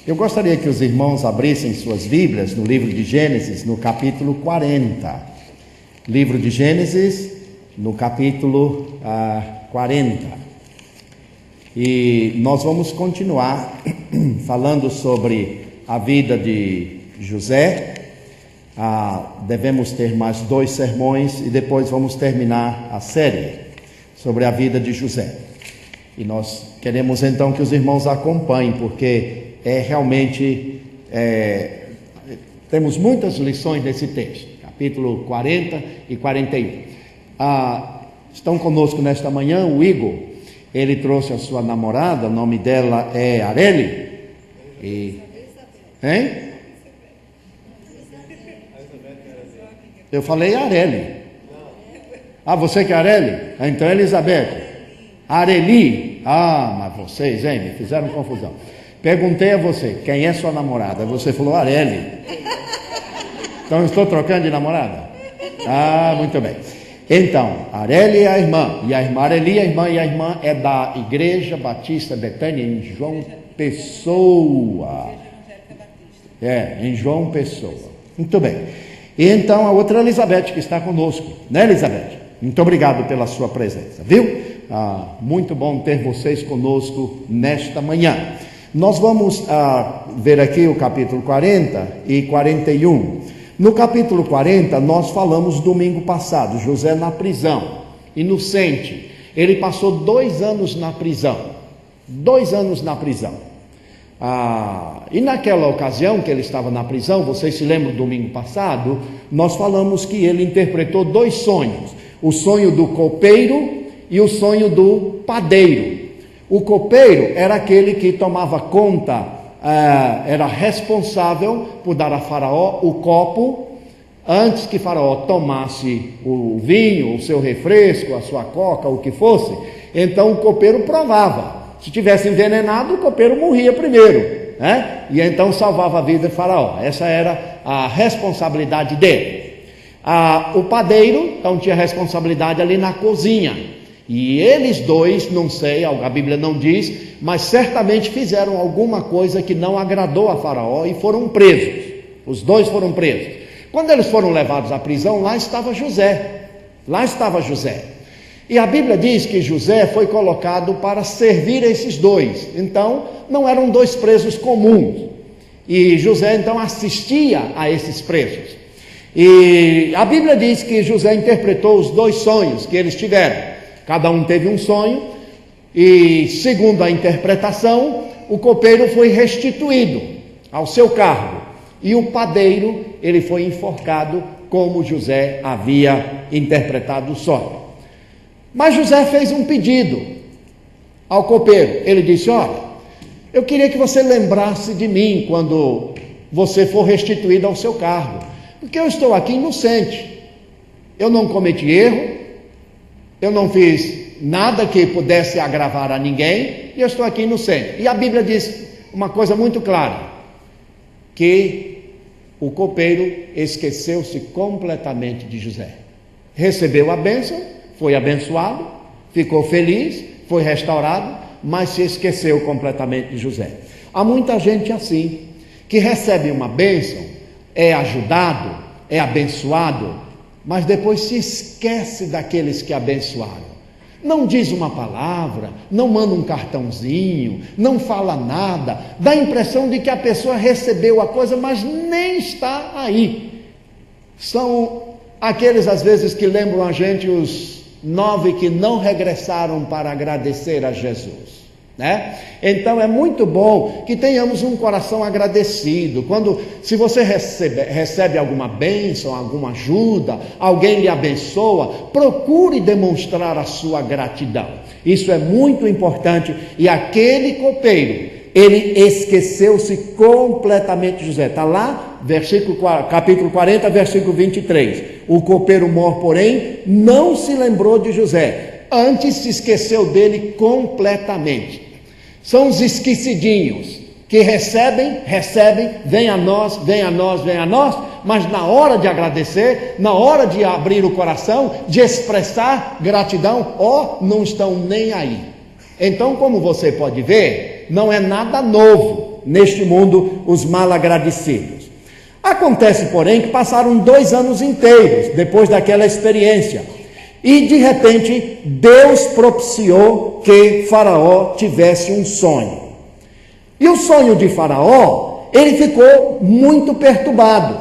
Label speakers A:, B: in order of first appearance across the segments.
A: Eu gostaria que os irmãos abrissem suas Bíblias no livro de Gênesis, no capítulo 40. Livro de Gênesis, no capítulo 40. E nós vamos continuar falando sobre a vida de José. Devemos ter mais 2 sermões e depois vamos terminar a série sobre a vida de José. E nós queremos então que os irmãos acompanhem, porque realmente temos muitas lições nesse texto, capítulo 40 e 41. Estão conosco nesta manhã o Igor. Ele trouxe a sua namorada, o nome dela é Areli. Hein? Eu falei Areli. Você que é Areli? Então é Elizabeth. Areli. Mas vocês, me fizeram confusão. Perguntei a você, quem é sua namorada? Você falou Areli. Então eu estou trocando de namorada? Muito bem. Então, Areli é a irmã, e a irmã Areli, a irmã é da Igreja Batista Betânia, em João Pessoa. Em João Pessoa. Muito bem. E então a outra Elizabeth que está conosco, né, Elizabeth? Muito obrigado pela sua presença, viu? Muito bom ter vocês conosco nesta manhã. Nós vamos ver aqui o capítulo 40 e 41. No capítulo 40, nós falamos domingo passado, José na prisão, inocente. Ele passou 2 anos na prisão. 2 anos na prisão. E naquela ocasião que ele estava na prisão, vocês se lembram do domingo passado, nós falamos que ele interpretou 2 sonhos. O sonho do copeiro e o sonho do padeiro. O copeiro era aquele que tomava conta, era responsável por dar a Faraó o copo, antes que Faraó tomasse o vinho, o seu refresco, a sua coca, o que fosse. Então o copeiro provava. Se tivesse envenenado, o copeiro morria primeiro, né? E então salvava a vida de Faraó. Essa era a responsabilidade dele. O padeiro, então, tinha responsabilidade ali na cozinha. E eles 2, não sei, a Bíblia não diz, mas certamente fizeram alguma coisa que não agradou a Faraó e foram presos. Os 2 foram presos. Quando eles foram levados à prisão, lá estava José. E a Bíblia diz que José foi colocado para servir esses 2. Então, não eram 2 presos comuns. E José, então, assistia a esses presos. E a Bíblia diz que José interpretou os 2 sonhos que eles tiveram. Cada um teve um sonho, e segundo a interpretação, o copeiro foi restituído ao seu cargo, e o padeiro, ele foi enforcado, como José havia interpretado o sonho. Mas José fez um pedido ao copeiro. Ele disse: olha, eu queria que você lembrasse de mim quando você for restituído ao seu cargo, porque eu estou aqui inocente, eu não cometi erro, eu não fiz nada que pudesse agravar a ninguém, e eu estou aqui inocente. E a Bíblia diz uma coisa muito clara, que o copeiro esqueceu-se completamente de José. Recebeu a bênção, foi abençoado, ficou feliz, foi restaurado, mas se esqueceu completamente de José. Há muita gente assim, que recebe uma bênção, é ajudado, é abençoado, mas depois se esquece daqueles que abençoaram. Não diz uma palavra, não manda um cartãozinho, não fala nada, dá a impressão de que a pessoa recebeu a coisa, mas nem está aí. São aqueles, às vezes, que lembram a gente os 9 que não regressaram para agradecer a Jesus, né? Então é muito bom que tenhamos um coração agradecido. Se você recebe alguma bênção, alguma ajuda, alguém lhe abençoa, procure demonstrar a sua gratidão. Isso é muito importante. E aquele copeiro, ele esqueceu-se completamente de José. Está lá, capítulo 40, versículo 23. O copeiro mor, porém, não se lembrou de José, antes se esqueceu dele completamente. São os esquecidinhos que recebem, vem a nós, mas na hora de agradecer, na hora de abrir o coração, de expressar gratidão, não estão nem aí. Então, como você pode ver, não é nada novo neste mundo os malagradecidos. Acontece, porém, que passaram 2 anos inteiros depois daquela experiência. E, de repente, Deus propiciou que Faraó tivesse um sonho. E o sonho de Faraó, ele ficou muito perturbado.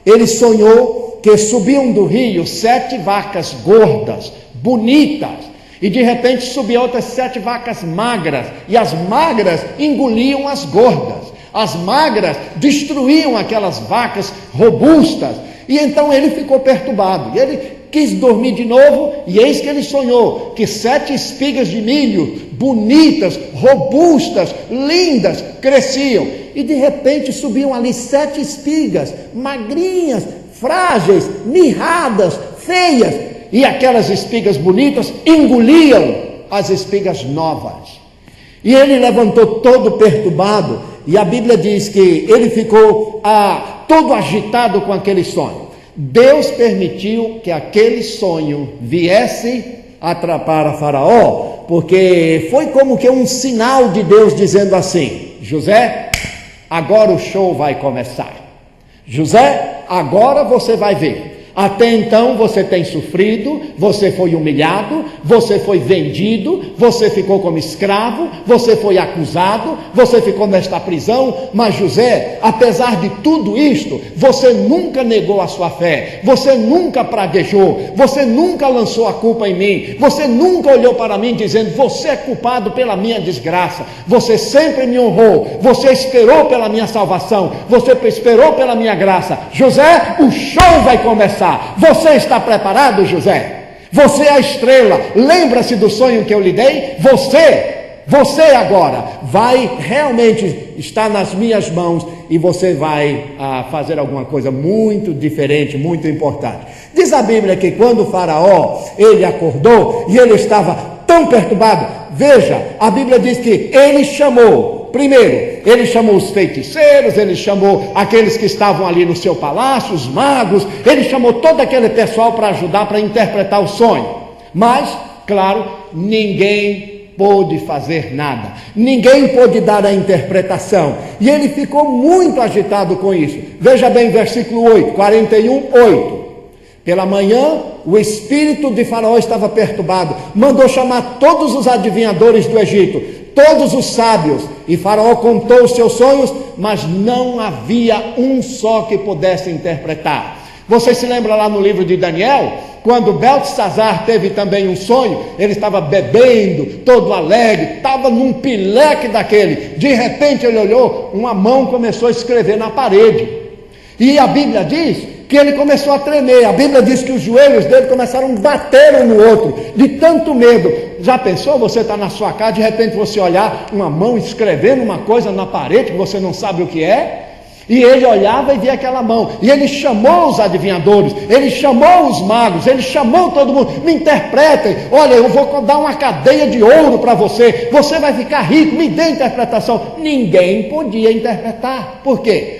A: Ele sonhou que subiam do rio 7 vacas gordas, bonitas, e de repente subiam outras 7 vacas magras, e as magras engoliam as gordas. As magras destruíam aquelas vacas robustas, e então ele ficou perturbado. E ele quis dormir de novo, e eis que ele sonhou que 7 espigas de milho, bonitas, robustas, lindas, cresciam. E de repente subiam ali 7 espigas, magrinhas, frágeis, mirradas, feias. E aquelas espigas bonitas engoliam as espigas novas. E ele levantou todo perturbado, e a Bíblia diz que ele ficou todo agitado com aquele sonho. Deus permitiu que aquele sonho viesse atrapalhar Faraó, porque foi como que um sinal de Deus dizendo assim: José, agora o show vai começar. José, agora você vai ver. Até então você tem sofrido, você foi humilhado, você foi vendido, você ficou como escravo, você foi acusado, você ficou nesta prisão, mas José, apesar de tudo isto, você nunca negou a sua fé, você nunca praguejou, você nunca lançou a culpa em mim, você nunca olhou para mim dizendo: você é culpado pela minha desgraça, você sempre me honrou, você esperou pela minha salvação, você esperou pela minha graça. José, o show vai começar. Você está preparado, José? Você é a estrela. Lembra-se do sonho que eu lhe dei? Você agora vai realmente estar nas minhas mãos, e você vai fazer alguma coisa muito diferente, muito importante. Diz a Bíblia que quando o Faraó, ele acordou e ele estava tão perturbado, veja, a Bíblia diz que ele chamou. Primeiro, ele chamou os feiticeiros, ele chamou aqueles que estavam ali no seu palácio, os magos, ele chamou todo aquele pessoal para ajudar, para interpretar o sonho. Mas, claro, ninguém pôde fazer nada, ninguém pôde dar a interpretação, e ele ficou muito agitado com isso. Veja bem, versículo 8, 41:8. Pela manhã, o espírito de Faraó estava perturbado, mandou chamar todos os adivinhadores do Egito, todos os sábios, e Faraó contou os seus sonhos, mas não havia um só que pudesse interpretar. Você se lembra lá no livro de Daniel, quando Beltesazar teve também um sonho? Ele estava bebendo, todo alegre, estava num pileque daquele. De repente ele olhou, uma mão começou a escrever na parede, e a Bíblia diz que ele começou a tremer. A Bíblia diz que os joelhos dele começaram a bater um no outro, de tanto medo. Já pensou, você está na sua casa, de repente você olhar uma mão escrevendo uma coisa na parede que você não sabe o que é? E ele olhava e via aquela mão, e ele chamou os adivinhadores, ele chamou os magos, ele chamou todo mundo: me interpretem, olha, eu vou dar uma cadeia de ouro para você, você vai ficar rico, me dê interpretação. Ninguém podia interpretar. Por quê?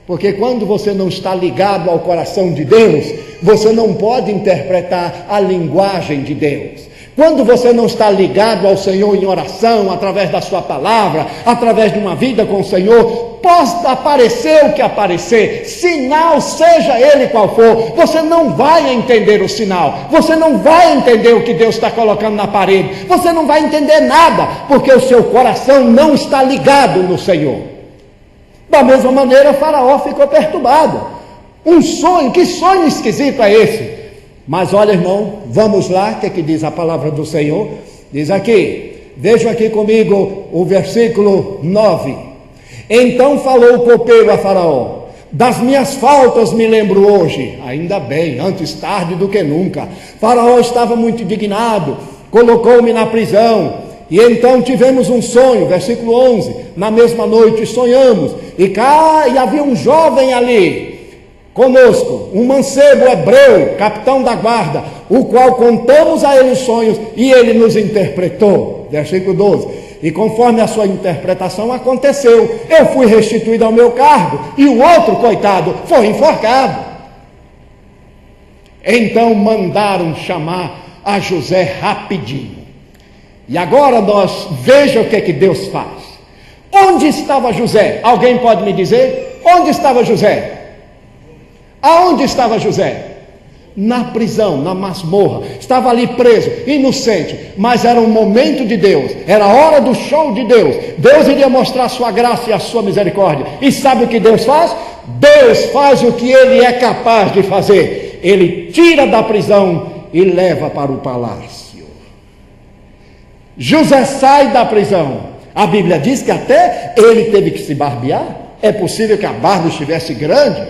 A: Porque quando você não está ligado ao coração de Deus, você não pode interpretar a linguagem de Deus. Quando você não está ligado ao Senhor em oração, através da sua palavra, através de uma vida com o Senhor, possa aparecer o que aparecer, sinal seja ele qual for, você não vai entender o sinal, você não vai entender o que Deus está colocando na parede, você não vai entender nada, porque o seu coração não está ligado no Senhor. Da mesma maneira, Faraó ficou perturbado. Um sonho, que sonho esquisito é esse? Mas olha, irmão, vamos lá, o que diz a palavra do Senhor? Diz aqui, vejam aqui comigo o versículo 9. Então falou o copeiro a Faraó: das minhas faltas me lembro hoje. Ainda bem, antes tarde do que nunca. Faraó estava muito indignado, colocou-me na prisão. E então tivemos um sonho, versículo 11, na mesma noite sonhamos, e havia um jovem ali, conosco, um mancebo hebreu, capitão da guarda, o qual contamos a ele os sonhos, e ele nos interpretou, versículo 12, e conforme a sua interpretação aconteceu, eu fui restituído ao meu cargo, e o outro, coitado, foi enforcado. Então mandaram chamar a José rapidinho. E agora veja o que Deus faz. Onde estava José? Alguém pode me dizer? Onde estava José? Aonde estava José? Na prisão, na masmorra. Estava ali preso, inocente, mas era um momento de Deus, era a hora do show de Deus. Deus iria mostrar a sua graça e a sua misericórdia. E sabe o que Deus faz? Deus faz o que Ele é capaz de fazer. Ele tira da prisão e leva para o palácio. José sai da prisão. A Bíblia diz que até ele teve que se barbear. É possível que a barba estivesse grande.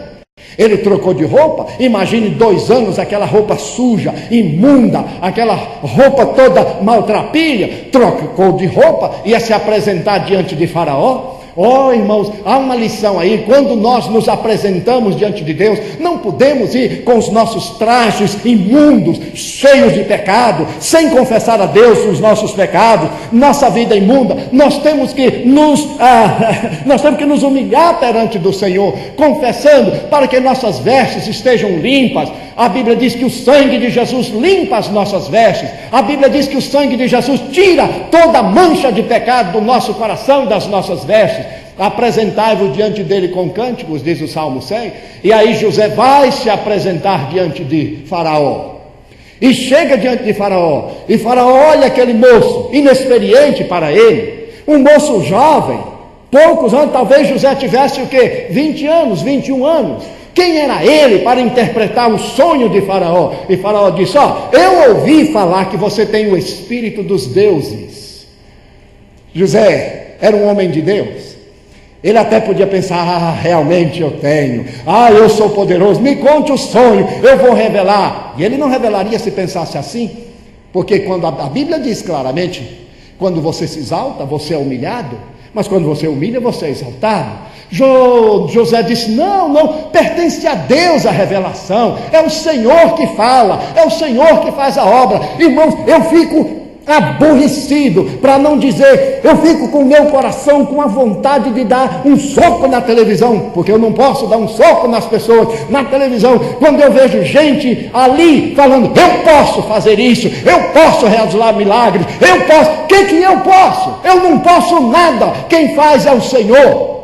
A: Ele trocou de roupa. Imagine 2 anos aquela roupa suja, imunda, aquela roupa toda maltrapilha. Trocou de roupa, ia se apresentar diante de Faraó. Oh, irmãos, há uma lição aí. Quando nós nos apresentamos diante de Deus, não podemos ir com os nossos trajes imundos, cheios de pecado, sem confessar a Deus os nossos pecados, nossa vida imunda. Nós temos que nos humilhar perante do Senhor, confessando, para que nossas vestes estejam limpas. A Bíblia diz que o sangue de Jesus limpa as nossas vestes. A Bíblia diz que o sangue de Jesus tira toda mancha de pecado do nosso coração e das nossas vestes. Apresentai-vos diante dele com cânticos, diz o Salmo 100. E aí José vai se apresentar diante de Faraó. E chega diante de Faraó. E Faraó olha aquele moço, inexperiente para ele. Um moço jovem, poucos anos, talvez José tivesse o quê? 20 anos, 21 anos. Quem era ele para interpretar o sonho de Faraó? E Faraó disse: eu ouvi falar que você tem o espírito dos deuses. José era um homem de Deus. Ele até podia pensar: realmente eu tenho. Eu sou poderoso, me conte o sonho, eu vou revelar. E ele não revelaria se pensasse assim. Porque quando a Bíblia diz claramente, quando você se exalta, você é humilhado. Mas quando você humilha, você é exaltado. José disse: não, pertence a Deus a revelação, é o Senhor que fala, é o Senhor que faz a obra. Irmãos, eu fico aborrecido, para não dizer, eu fico com o meu coração com a vontade de dar um soco na televisão, porque eu não posso dar um soco nas pessoas na televisão, quando eu vejo gente ali falando: eu posso fazer isso, eu posso realizar milagres, eu posso. O que eu posso? Eu não posso nada, quem faz é o Senhor.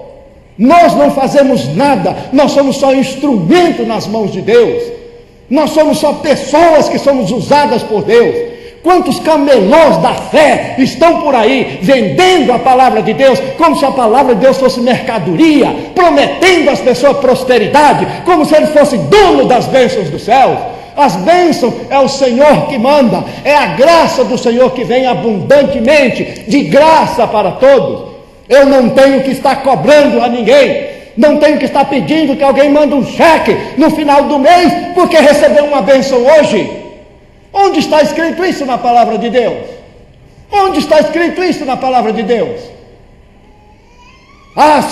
A: Nós não fazemos nada, nós somos só instrumento nas mãos de Deus, nós somos só pessoas que somos usadas por Deus. Quantos camelôs da fé estão por aí vendendo a palavra de Deus, como se a palavra de Deus fosse mercadoria, prometendo às pessoas prosperidade, como se eles fossem dono das bênçãos dos céus. As bênçãos é o Senhor que manda, é a graça do Senhor que vem abundantemente, de graça para todos. Eu não tenho que estar cobrando a ninguém, não tenho que estar pedindo que alguém mande um cheque no final do mês, porque recebeu uma bênção hoje. Onde está escrito isso na palavra de Deus? Onde está escrito isso na palavra de Deus?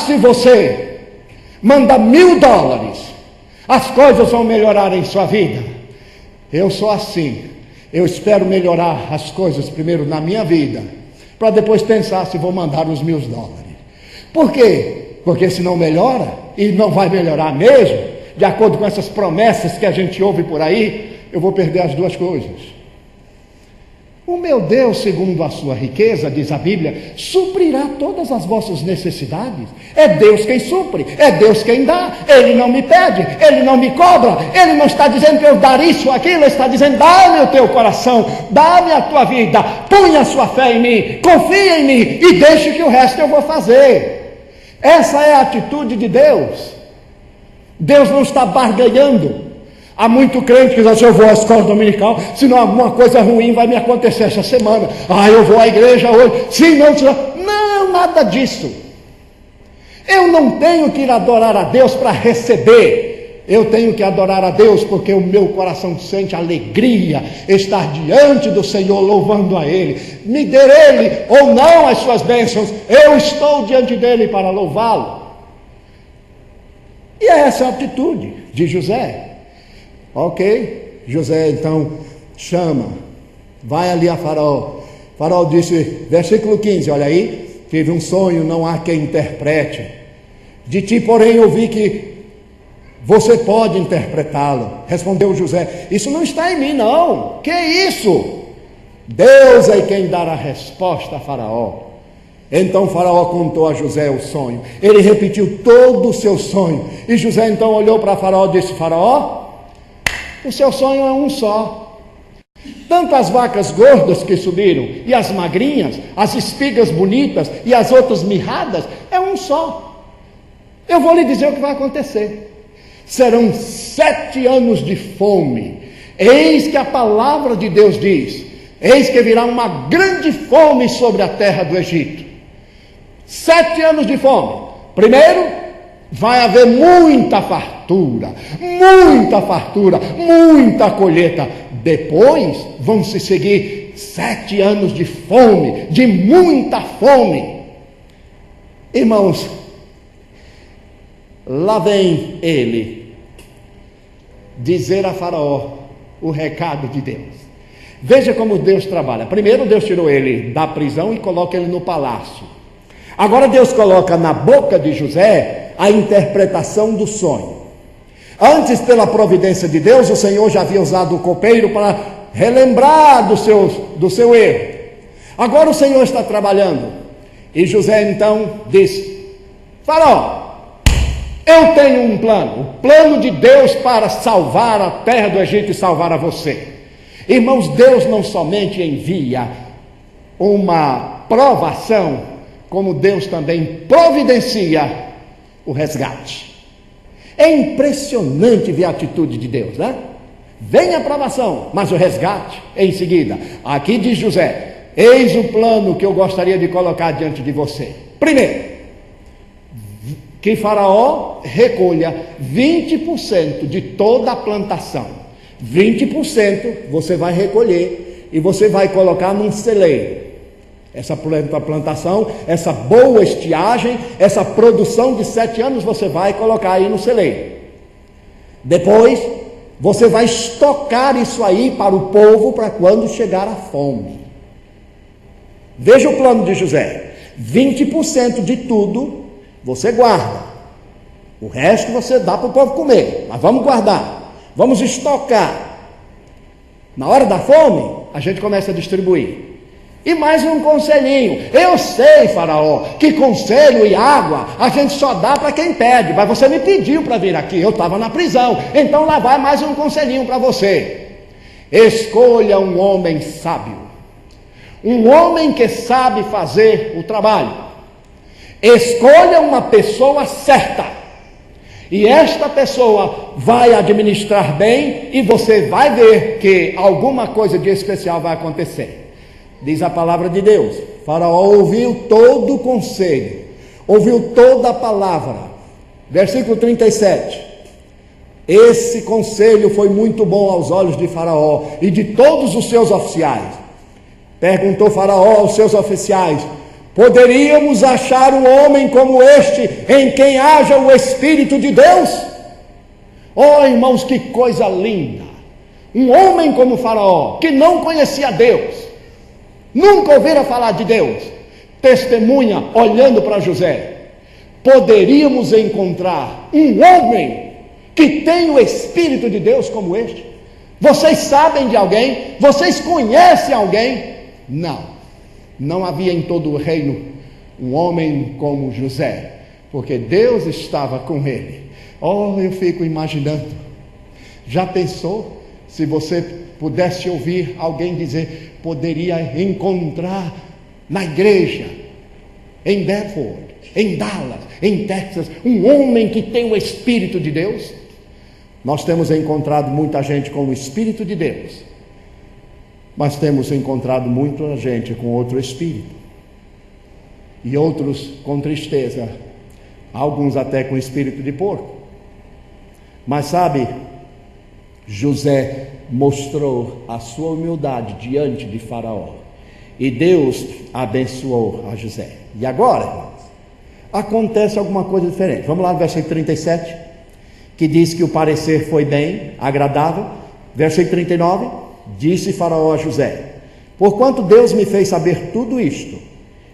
A: Se você manda $1.000, as coisas vão melhorar em sua vida. Eu sou assim, eu espero melhorar as coisas primeiro na minha vida, para depois pensar se vou mandar os $1.000. Por quê? Porque se não melhora, e não vai melhorar mesmo, de acordo com essas promessas que a gente ouve por aí, eu vou perder as duas coisas. O meu Deus, segundo a sua riqueza, diz a Bíblia, suprirá todas as vossas necessidades. É Deus quem supre, é Deus quem dá. Ele não me pede, Ele não me cobra, Ele não está dizendo que eu dar isso ou aquilo, Ele está dizendo: dá-me o teu coração, dá-me a tua vida, põe a sua fé em mim, confia em mim e deixe que o resto eu vou fazer. Essa é a atitude de Deus. Deus não está barganhando. Há muito crente que diz assim: eu vou à escola dominical, senão alguma coisa ruim vai me acontecer essa semana. Eu vou à igreja hoje, se não... Não, nada disso. Eu não tenho que ir adorar a Deus para receber. Eu tenho que adorar a Deus porque o meu coração sente alegria estar diante do Senhor, louvando a Ele. Me dê Ele ou não as suas bênçãos, eu estou diante dEle para louvá-lo. E essa é a atitude de José. Ok, José então chama, vai ali a Faraó. Faraó disse, versículo 15, olha aí: tive um sonho, não há quem interprete. De ti, porém, ouvi que você pode interpretá-lo. Respondeu José: isso não está em mim, não. Que isso? Deus é quem dará a resposta a Faraó. Então Faraó contou a José o sonho. Ele repetiu todo o seu sonho. E José então olhou para Faraó e disse: Faraó, o seu sonho é um só. Tanto as vacas gordas que subiram, e as magrinhas, as espigas bonitas e as outras mirradas, é um só. Eu vou lhe dizer o que vai acontecer. Serão 7 anos de fome. Eis que a palavra de Deus diz: eis que virá uma grande fome sobre a terra do Egito. 7 anos de fome. Primeiro, vai haver muita fartura, muita colheita. Depois, vão se seguir 7 anos de fome, de muita fome. Irmãos, lá vem ele dizer a Faraó o recado de Deus. Veja como Deus trabalha. Primeiro, Deus tirou ele da prisão e coloca ele no palácio. Agora Deus coloca na boca de José a interpretação do sonho. Antes, pela providência de Deus, o Senhor já havia usado o copeiro para relembrar do seu erro. Agora o Senhor está trabalhando. E José então disse: Faraó, eu tenho um plano, o plano de Deus para salvar a terra do Egito e salvar a você. Irmãos, Deus não somente envia uma provação, como Deus também providencia o resgate. É impressionante ver a atitude de Deus, né? Vem a provação, mas o resgate é em seguida. Aqui diz José: eis o plano que eu gostaria de colocar diante de você. Primeiro, que Faraó recolha 20% de toda a plantação. 20% você vai recolher e você vai colocar num celeiro. Essa plantação, essa boa estiagem, essa produção de 7 anos, você vai colocar aí no celeiro. Depois, você vai estocar isso aí para o povo, para quando chegar a fome. Veja o plano de José: 20% de tudo você guarda, o resto você dá para o povo comer, mas vamos guardar, vamos estocar. Na hora da fome, a gente começa a distribuir. E mais um conselhinho: eu sei, Faraó, que conselho e água a gente só dá para quem pede, mas você me pediu para vir aqui, eu estava na prisão, então lá vai mais um conselhinho para você. Escolha um homem sábio, um homem que sabe fazer o trabalho. Escolha uma pessoa certa, e esta pessoa vai administrar bem, e você vai ver que alguma coisa de especial vai acontecer. Diz a palavra de Deus: Faraó ouviu todo o conselho, ouviu toda a palavra. Versículo 37. Esse conselho foi muito bom aos olhos de Faraó e de todos os seus oficiais. Perguntou Faraó aos seus oficiais: poderíamos achar um homem como este, em quem haja o Espírito de Deus? Oh, irmãos, que coisa linda! Um homem como Faraó, que não conhecia Deus, nunca ouvira falar de Deus, testemunha olhando para José. Poderíamos encontrar um homem que tem o Espírito de Deus como este? Vocês sabem de alguém? Vocês conhecem alguém? Não havia em todo o reino um homem como José, porque Deus estava com ele. Oh, eu fico imaginando. Já pensou se você pudesse ouvir alguém dizer: poderia encontrar na igreja, em Bedford, em Dallas, em Texas, um homem que tem o Espírito de Deus? Nós temos encontrado muita gente com o Espírito de Deus, mas temos encontrado muita gente com outro espírito, e outros com tristeza, alguns até com espírito de porco. Mas sabe, José mostrou a sua humildade diante de Faraó, e Deus abençoou a José. E agora, irmãos, acontece alguma coisa diferente. Vamos lá no versículo 37, que diz que o parecer foi bem, agradável. Versículo 39, disse Faraó a José: porquanto Deus me fez saber tudo isto,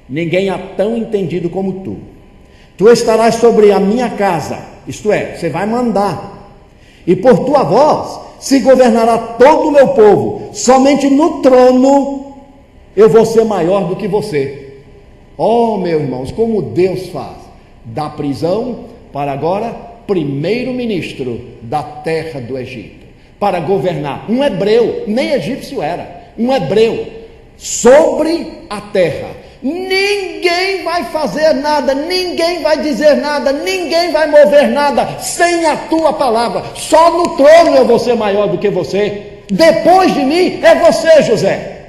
A: ninguém há tão entendido como tu. Tu estarás sobre a minha casa, isto é, você vai mandar, e por tua voz se governará todo o meu povo. Somente no trono eu vou ser maior do que você. Oh, meus irmãos, como Deus faz. Da prisão para agora primeiro-ministro da terra do Egito, para governar. Um hebreu, nem egípcio era, um hebreu, sobre a terra. Ninguém vai fazer nada, ninguém vai dizer nada, ninguém vai mover nada sem a tua palavra. Só no trono eu vou ser maior do que você. Depois de mim é você, José.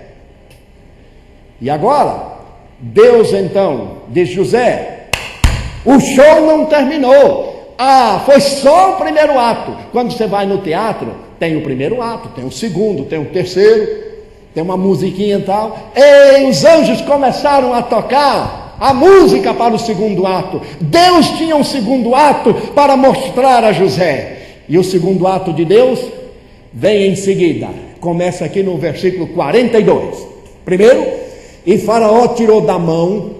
A: E agora, Deus então diz: José, o show não terminou. Foi só o primeiro ato. Quando você vai no teatro, tem o primeiro ato, tem o segundo, tem o terceiro, tem uma musiquinha e tal. E os anjos começaram a tocar a música para o segundo ato. Deus tinha um segundo ato para mostrar a José. E o segundo ato de Deus vem em seguida. Começa aqui no versículo 42. Primeiro, e Faraó tirou da mão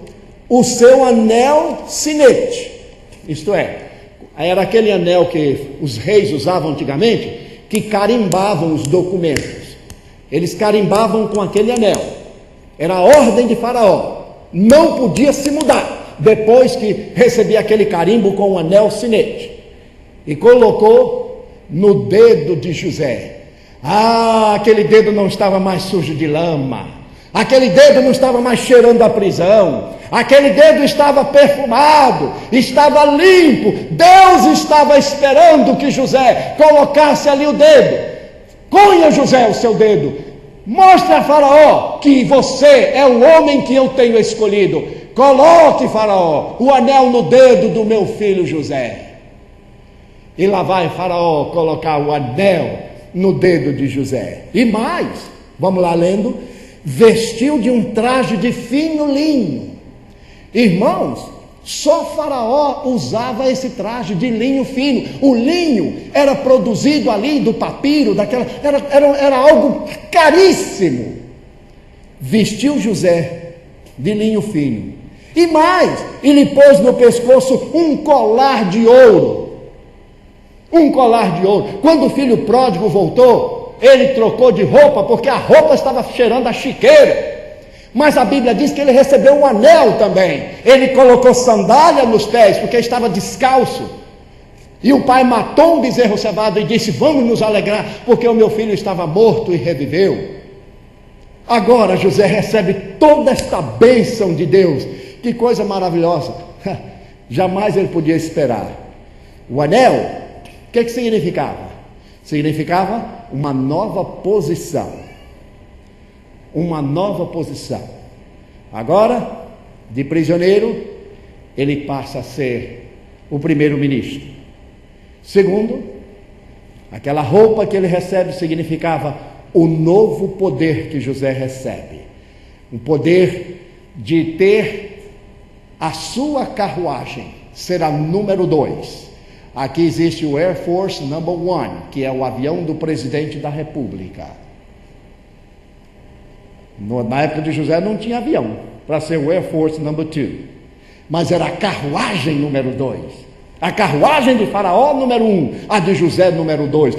A: o seu anel sinete. Isto é, era aquele anel que os reis usavam antigamente, que carimbavam os documentos. Eles carimbavam com aquele anel. Era a ordem de Faraó. Não podia se mudar depois que recebia aquele carimbo com o anel sinete. E colocou no dedo de José. Aquele dedo não estava mais sujo de lama. Aquele dedo não estava mais cheirando a prisão. Aquele dedo estava perfumado, estava limpo. Deus estava esperando que José colocasse ali o dedo. Ponha, José, o seu dedo. Mostre a Faraó que você é o homem que eu tenho escolhido. Coloque, Faraó, o anel no dedo do meu filho José. E lá vai Faraó colocar o anel no dedo de José. E mais, vamos lá lendo. Vestiu de um traje de fino linho. Irmãos, só Faraó usava esse traje de linho fino. O linho era produzido ali do papiro, era algo caríssimo. Vestiu José de linho fino. E mais, ele pôs no pescoço um colar de ouro. Um colar de ouro. Quando o filho pródigo voltou, ele trocou de roupa, porque a roupa estava cheirando a chiqueira. Mas a Bíblia diz que ele recebeu um anel também. Ele colocou sandália nos pés, porque estava descalço. E o pai matou um bezerro cevado e disse: vamos nos alegrar, porque o meu filho estava morto e reviveu. Agora José recebe toda esta bênção de Deus. Que coisa maravilhosa. Jamais ele podia esperar. O anel, o que significava? Significava uma nova posição. Uma nova posição. Agora, de prisioneiro, ele passa a ser o primeiro-ministro. Segundo, aquela roupa que ele recebe significava o novo poder que José recebe. O poder de ter a sua carruagem ser a número 2. Aqui existe o Air Force Number 1, que é o avião do presidente da República. Na época de José não tinha avião para ser o Air Force Number 2, mas era a carruagem número 2. A carruagem de Faraó número 1, a de José número 2.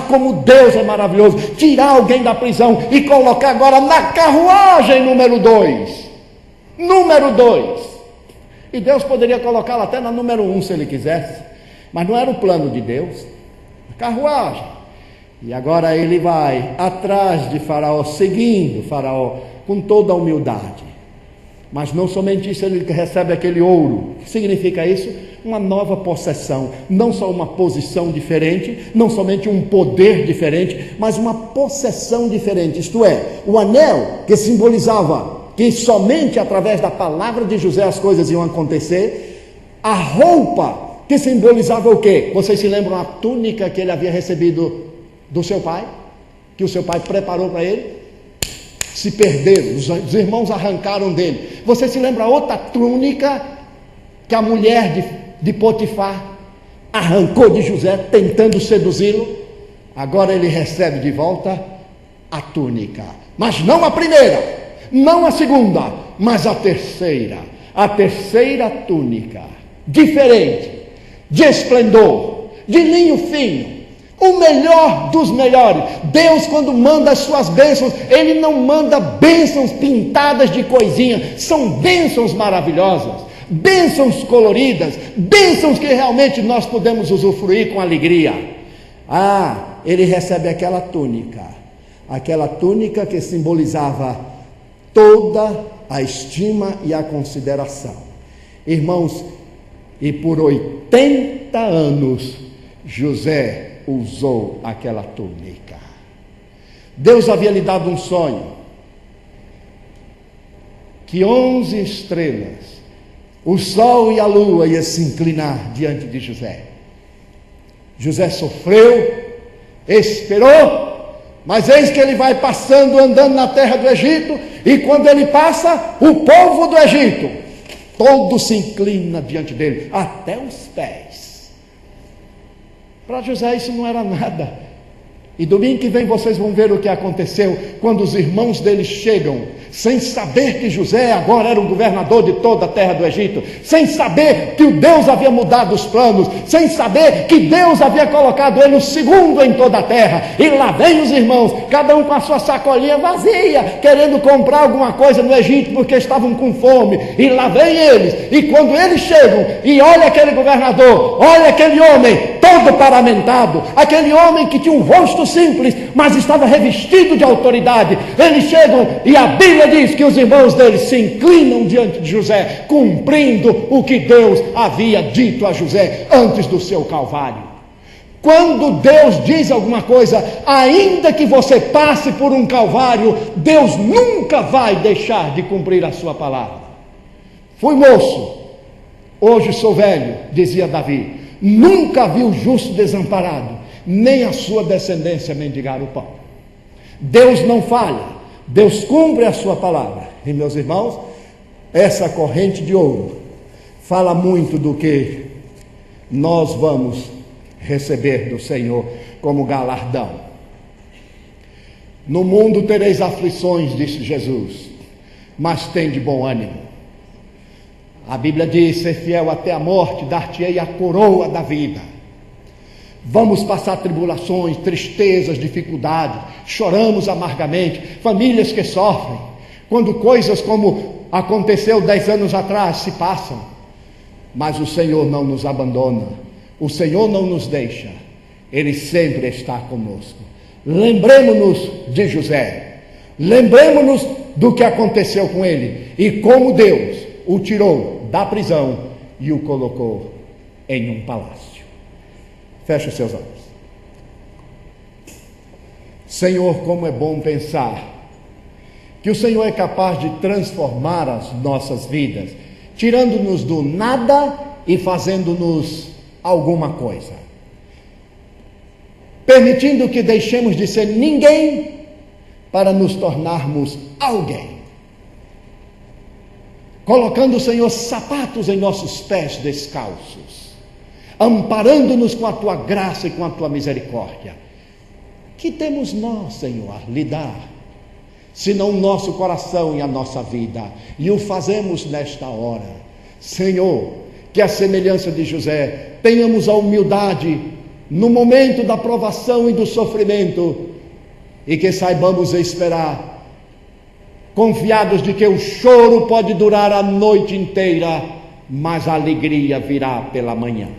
A: Como Deus é maravilhoso, tirar alguém da prisão e colocar agora na carruagem número 2. Número 2. E Deus poderia colocá-la até na número 1 se ele quisesse, mas não era o plano de Deus. A carruagem. E agora ele vai atrás de Faraó, seguindo Faraó com toda a humildade. Mas não somente isso, ele recebe aquele ouro. O que significa isso? Uma nova possessão. Não só uma posição diferente, não somente um poder diferente, mas uma possessão diferente. Isto é, o anel que simbolizava que somente através da palavra de José as coisas iam acontecer. A roupa que simbolizava o quê? Vocês se lembram a túnica que ele havia recebido do seu pai, que o seu pai preparou para ele? Se perderam, os irmãos arrancaram dele. Você se lembra outra túnica que a mulher de Potifar arrancou de José, tentando seduzi-lo? Agora ele recebe de volta a túnica, mas não a primeira, não a segunda, mas a terceira túnica, diferente, de esplendor, de linho fino. O melhor dos melhores. Deus, quando manda as suas bênçãos, Ele não manda bênçãos pintadas de coisinha. São bênçãos maravilhosas, bênçãos coloridas, bênçãos que realmente nós podemos usufruir com alegria. Ele recebe aquela túnica que simbolizava toda a estima e a consideração. Irmãos, e por 80 anos, José usou aquela túnica. Deus havia lhe dado um sonho, que 11 estrelas, o sol e a lua iam se inclinar diante de José. José sofreu, esperou, mas eis que ele vai passando, andando na terra do Egito, e quando ele passa, o povo do Egito todo se inclina diante dele, até os pés. Para José isso não era nada. E domingo que vem vocês vão ver o que aconteceu quando os irmãos dele chegam, sem saber que José agora era o governador de toda a terra do Egito, sem saber que o Deus havia mudado os planos, sem saber que Deus havia colocado ele o segundo em toda a terra. E lá vem os irmãos, cada um com a sua sacolinha vazia, querendo comprar alguma coisa no Egito, porque estavam com fome. E lá vem eles, e quando eles chegam, e olha aquele governador, olha aquele homem todo paramentado, aquele homem que tinha um rosto simples, mas estava revestido de autoridade. Eles chegam e a Bíblia diz que os irmãos deles se inclinam diante de José, cumprindo o que Deus havia dito a José antes do seu Calvário. Quando Deus diz alguma coisa, ainda que você passe por um Calvário, Deus nunca vai deixar de cumprir a sua palavra. Fui moço, hoje sou velho, dizia Davi, nunca vi o justo desamparado, nem a sua descendência mendigar o pão. Deus não falha, Deus cumpre a sua palavra. E meus irmãos, essa corrente de ouro fala muito do que nós vamos receber do Senhor como galardão. No mundo tereis aflições, disse Jesus, mas tende bom ânimo. A Bíblia diz, ser fiel até a morte, dar-te-ei a coroa da vida. Vamos passar tribulações, tristezas, dificuldades, choramos amargamente, famílias que sofrem, quando coisas como aconteceu 10 anos atrás se passam, mas o Senhor não nos abandona, o Senhor não nos deixa, Ele sempre está conosco. Lembremos-nos de José, lembremos-nos do que aconteceu com ele, e como Deus o tirou da prisão e o colocou em um palácio. Feche os seus olhos. Senhor, como é bom pensar que o Senhor é capaz de transformar as nossas vidas, tirando-nos do nada e fazendo-nos alguma coisa, permitindo que deixemos de ser ninguém para nos tornarmos alguém, colocando, Senhor, sapatos em nossos pés descalços, amparando-nos com a Tua graça e com a Tua misericórdia. Que temos nós, Senhor, a lhe dar, senão o nosso coração e a nossa vida, e o fazemos nesta hora. Senhor, que a semelhança de José, tenhamos a humildade no momento da provação e do sofrimento, e que saibamos esperar, confiados de que o choro pode durar a noite inteira, mas a alegria virá pela manhã.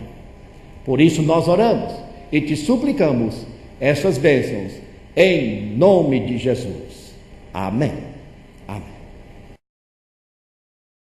A: Por isso nós oramos e te suplicamos essas bênçãos, em nome de Jesus. Amém. Amém.